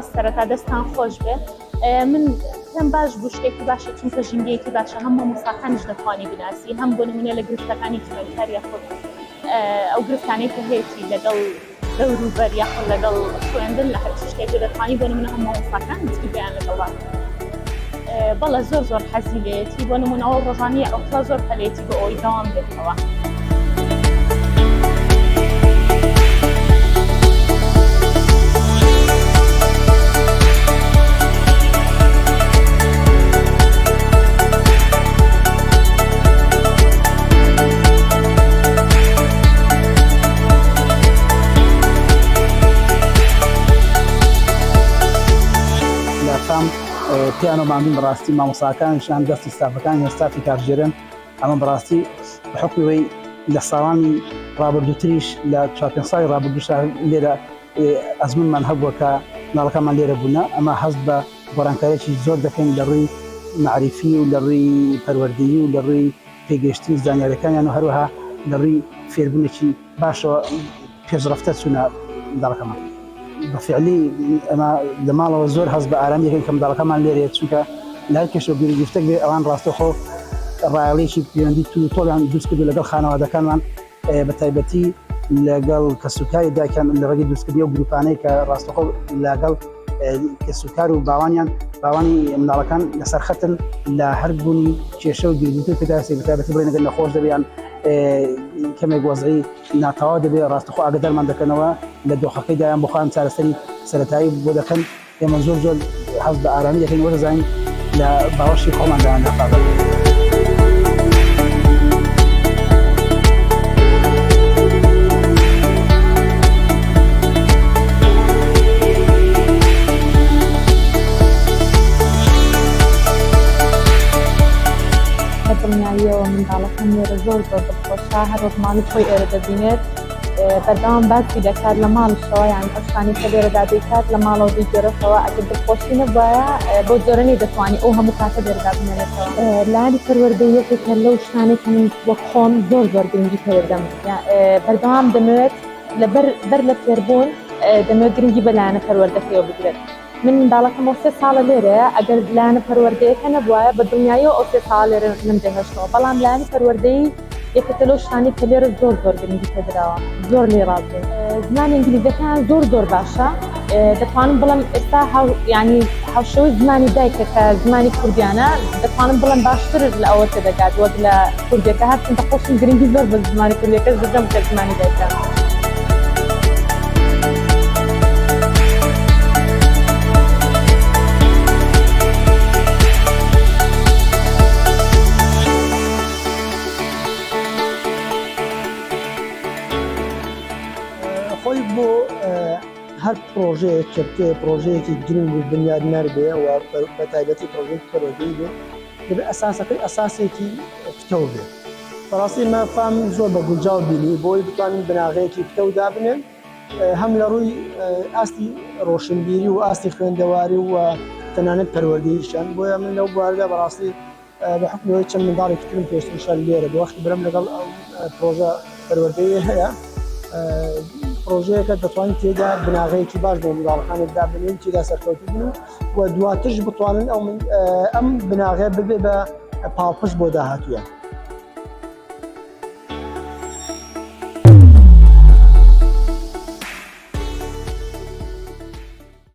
سپاس سەرەتا دەستان خۆش بێ من پێم باش بوو شتێکی باشە چونکە ژینگەیەکی باشە هەم مامۆستاکانیش دەتوانی بناسی هەم بۆ نمونە لە گرفتەکانی خوێندکار یاخود ئەو گرفتانەی کە هەیەی لەگەڵ دەور و بەر یاخود لەگەڵ خوێندن لە هەر شتێک دەتوانی بۆ نمونە هەم مامۆستاکان دەستی بەیان لەگەڵا بەڵێ زۆر حەزی لێتی بۆ نمونە ئەو ڕۆژانەی ئەوکڵە زۆر هەلێتی بۆ ئەوی دەوام بێتەوە. پیانۆ ماندوو بەڕاستی مامۆستاکانیشان دەستی ستافەکانی ئێستافی کارژێرن ئەمە بەڕاستی بەحکوی لە ساڵانی ڕابردووتریش لە 4 ساڵی ڕابردووشا لێرە ئەزمونمان هەبووە کە ناڵەکەمان لێرە بوونا ئەمە هەست بە گۆڕانکاریی زۆر دەکەین لە ڕووی معریفی و لە ڕووی پەروەردەیی و لە ڕووی پێگەشتنی زانیاریەکانیان و هەروەها لە ڕووی فێربوونێکی باشەوە پێشڕەفتە چوونە منداڵەکەمان. بەفعلی ئەمە لە ماڵەوە زۆر هەست بە ئارامی دەکەین کە منداڵەکەمان لێرە چونکە لە هەر کەشە بیری گفتەک بێ ئەوان ڕاستەوخۆ ڕایەڵێکی پەیوەندی تۆڵیان دروست کردو لەگەڵ خانەوادەکانمان بە تایبەتی لەگەڵ کەسوکاری دایکیان لە ڕێگەی دروستکردنی و گروپانەی کە ڕاستەوخۆ لەگەڵ کەسوکار و باوانی منداڵەکان لەسەر خەتن لە هەر بوونی کێشە و گیربوونی پێداسی بە تایبەتی بڵێ نەگەر نەخۆش دەبیان کەمێک وەزعی ناتەواو دەبێت ڕاستەوخۆ ئاگادارمان دەکەنەوە لە دۆخەکەیدایان بۆ خۆیان چارەسەری سەرەتایی بۆ دەکەن ئێمە زۆر هەست بە ئارامی دەکەین وەرزانین لە باوەشی خۆماندایان دەخابێت. دڵنیاییەوە منداڵەکەم لێرە زۆر دڵخۆشە هەر وەک ماڵی خۆی ئێرە دەبینێت بەردەوام باسی دەکات لە ماڵشەوە یان ئەو شتانی کە لێرەدا دەیکات لە ماڵەوە دیگەرەوە ئەگەر دڵخۆشی نەبووایە بۆ جۆرەی دەتوانانی ئەو هەموو کاتە لێرەدا بمێنێتەوە. لانی پەروەردەی یەکێکە لەو شتانەی کە من وەک خۆم زۆر گرنگی پێدەم بەردەوام دەمەوێت بەر لە فێربوون دەمەوێت گرنگی بە لایەنە پەروەردەکەیەوە بگرێت. من منداڵەکەم 3 ساڵە لێرەیە ئەگەر لایەنە پەروەردەیەکە نەبووایە بە دڵنیاییەوە ئەو 3 ساڵ لێرە نەمدەهێشتەوە بەڵام لایەنی پەروەردەیی یەکێکە لەو شتانی کە لێرە زۆر گرنگی پێدراوە زۆر لێ ڕازێ. زمانی ئینگلیزیەکان زۆر باشە دەتوانم بڵم ئێستا ینی هاوشەوەی زمانی دایکە کە زمانی کوردیانە دەتوانم بڵم باشتر لە ئەوە تێدەگات وەک لە کوردیەکە هەر چونکە خۆشم گرنگی زۆر بە زمانی کوردیەکەش دەدەم کە زمانی دایکە. خۆی بۆ هەر پرۆژەیەک کە پرۆژەیەکی گرنگ و بنیادنەر بێ و بە تایبەتی پرۆژەیەکی پەروەردەیی بێ دەبێت ئەساسەکەی ئەساسێکی پتەو بێت. بەڕاستی مە فام زۆر بە گونجاو بینی بۆی بتوانین بناغەیەکی پتەو دابنێن هەم لە ڕووی ئاستی ڕۆشنبیری و ئاستی خوێندەواری و تەنانەت پەروەردەییشان بۆیە من لەو بوارەدا بەڕاستی بە حکمەوەی چەند منداڵێکی ترم پێشترشان لێرە بە وەختی برم لەگەڵ ئەو پرۆژە پەروەردەیی هەیە پرۆژەیەکە دەتوانین تێدا بناغەیەکی باش بۆ منداڵەکانت دابنێن تێدا سەرکەوتوو بن و دواترش بتوانن ئەم بناغەیە ببێ بە پاڵپشت بۆ داهاتوویە.